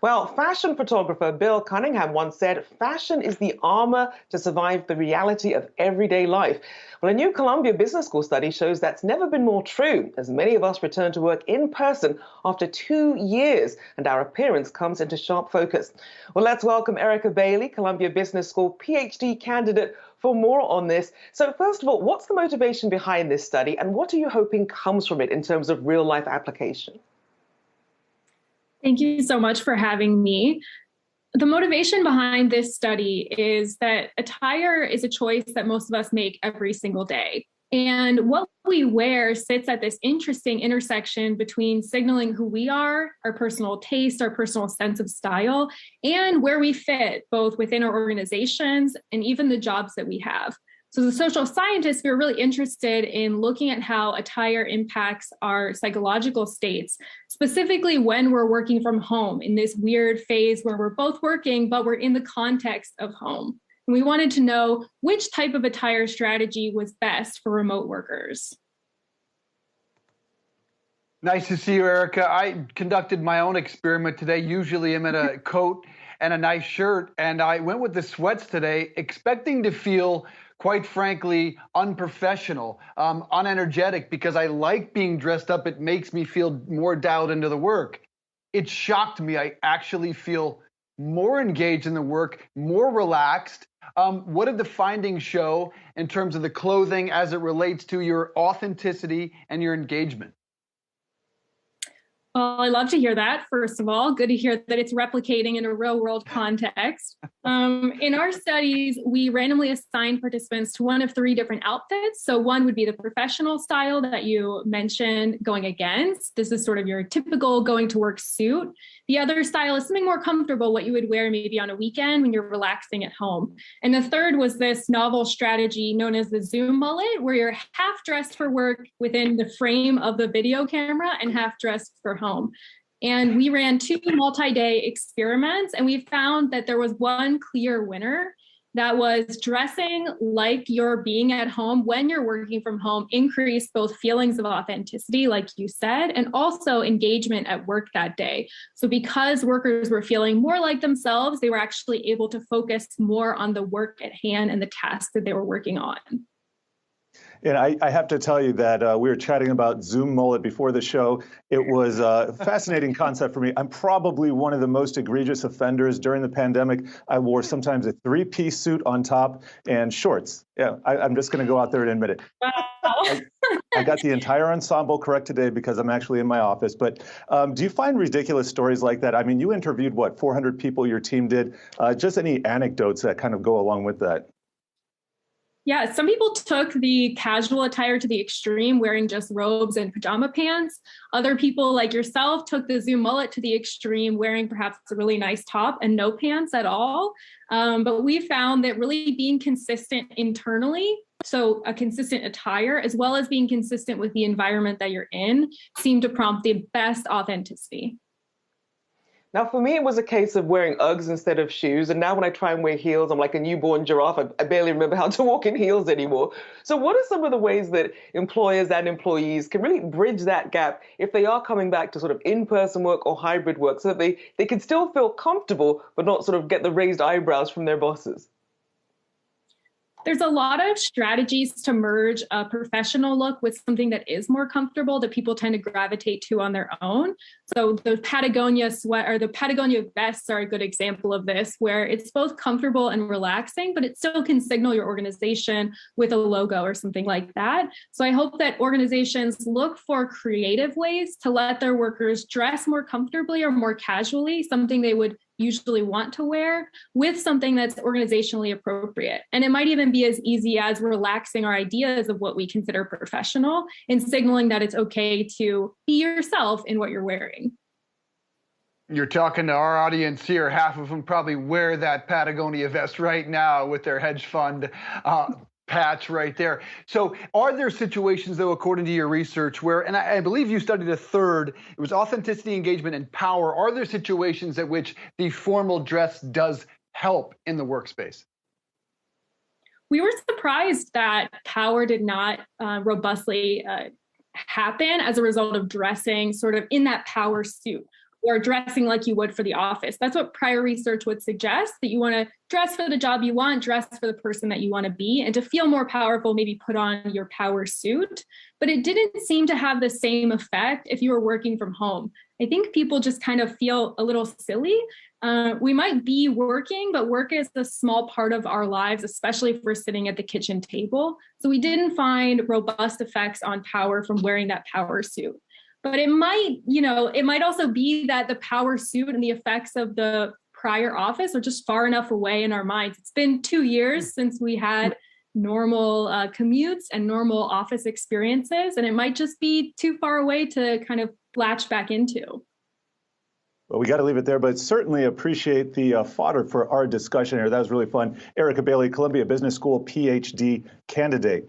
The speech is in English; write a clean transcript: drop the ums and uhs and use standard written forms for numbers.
Well, fashion photographer Bill Cunningham once said, fashion is the armor to survive the reality of everyday life. Well, a new Columbia Business School study shows that's never been more true, as many of us return to work in person after 2 years, and our appearance comes into sharp focus. Well, let's welcome Erica Bailey, Columbia Business School PhD candidate, for more on this. So, first of all, what's the motivation behind this study, and what are you hoping comes from it in terms of real life application? Thank you so much for having me. The motivation behind this study is that attire is a choice that most of us make every single day. And what we wear sits at this interesting intersection between signaling who we are, our personal taste, our personal sense of style, and where we fit, both within our organizations and even the jobs that we have. So as a social scientist, we're really interested in looking at how attire impacts our psychological states, specifically when we're working from home in this weird phase where we're both working, but we're in the context of home. And we wanted to know which type of attire strategy was best for remote workers. Nice to see you, Erica. I conducted my own experiment today. Usually I'm in a coat and a nice shirt, and I went with the sweats today, expecting to feel, quite frankly, unprofessional, unenergetic, because I like being dressed up. It makes me feel more dialed into the work. It shocked me. I actually feel more engaged in the work, more relaxed. What did the findings show in terms of the clothing as it relates to your authenticity and your engagement? Well, I love to hear that, first of all. Good to hear that it's replicating in a real world context. In our studies, we randomly assigned participants to one of three different outfits. So one would be the professional style that you mentioned going against. This is sort of your typical going to work suit. The other style is something more comfortable, what you would wear maybe on a weekend when you're relaxing at home. And the third was this novel strategy known as the Zoom mullet, where you're half dressed for work within the frame of the video camera and half dressed for home. And we ran two multi-day experiments, and we found that there was one clear winner. That was dressing like you're being at home when you're working from home increased both feelings of authenticity, like you said, and also engagement at work that day. So because workers were feeling more like themselves, they were actually able to focus more on the work at hand and the task that they were working on. And I have to tell you that we were chatting about Zoom mullet before the show. It was a fascinating concept for me. I'm probably one of the most egregious offenders during the pandemic. I wore sometimes a three-piece suit on top and shorts. Yeah, I'm just going to go out there and admit it. Wow. I got the entire ensemble correct today because I'm actually in my office. But do you find ridiculous stories like that? I mean, you interviewed, what, 400 people your team did? Just any anecdotes that kind of go along with that? Yeah, some people took the casual attire to the extreme, wearing just robes and pajama pants. Other people, like yourself, took the Zoom mullet to the extreme, wearing perhaps a really nice top and no pants at all. But we found that really being consistent internally, so a consistent attire, as well as being consistent with the environment that you're in, seemed to prompt the best authenticity. Now, for me, it was a case of wearing Uggs instead of shoes. And now when I try and wear heels, I'm like a newborn giraffe. I barely remember how to walk in heels anymore. So what are some of the ways that employers and employees can really bridge that gap if they are coming back to sort of in-person work or hybrid work so that they can still feel comfortable, but not sort of get the raised eyebrows from their bosses? There's a lot of strategies to merge a professional look with something that is more comfortable that people tend to gravitate to on their own. So the Patagonia sweat or the Patagonia vests are a good example of this, where it's both comfortable and relaxing, but it still can signal your organization with a logo or something like that. So I hope that organizations look for creative ways to let their workers dress more comfortably or more casually, something they would usually want to wear, with something that's organizationally appropriate. And it might even be as easy as relaxing our ideas of what we consider professional and signaling that it's okay to be yourself in what you're wearing. You're talking to our audience here. Half of them probably wear that Patagonia vest right now with their hedge fund patch right there. So are there situations, though, according to your research, where, and I believe you studied a third, it was authenticity, engagement, and power. Are there situations at which the formal dress does help in the workspace? We were surprised that power did not robustly happen as a result of dressing sort of in that power suit. or dressing like you would for the office. That's what prior research would suggest, that you want to dress for the job you want, dress for the person that you want to be, and to feel more powerful, maybe put on your power suit. But it didn't seem to have the same effect if you were working from home. I think people just kind of feel a little silly. We might be working, but work is a small part of our lives, especially if we're sitting at the kitchen table. So we didn't find robust effects on power from wearing that power suit. But it might also be that the power suit and the effects of the prior office are just far enough away in our minds. It's been 2 years since we had normal commutes and normal office experiences, and it might just be too far away to kind of latch back into. Well, we got to leave it there, but certainly appreciate the fodder for our discussion here. That was really fun. Erica Bailey, Columbia Business School PhD candidate.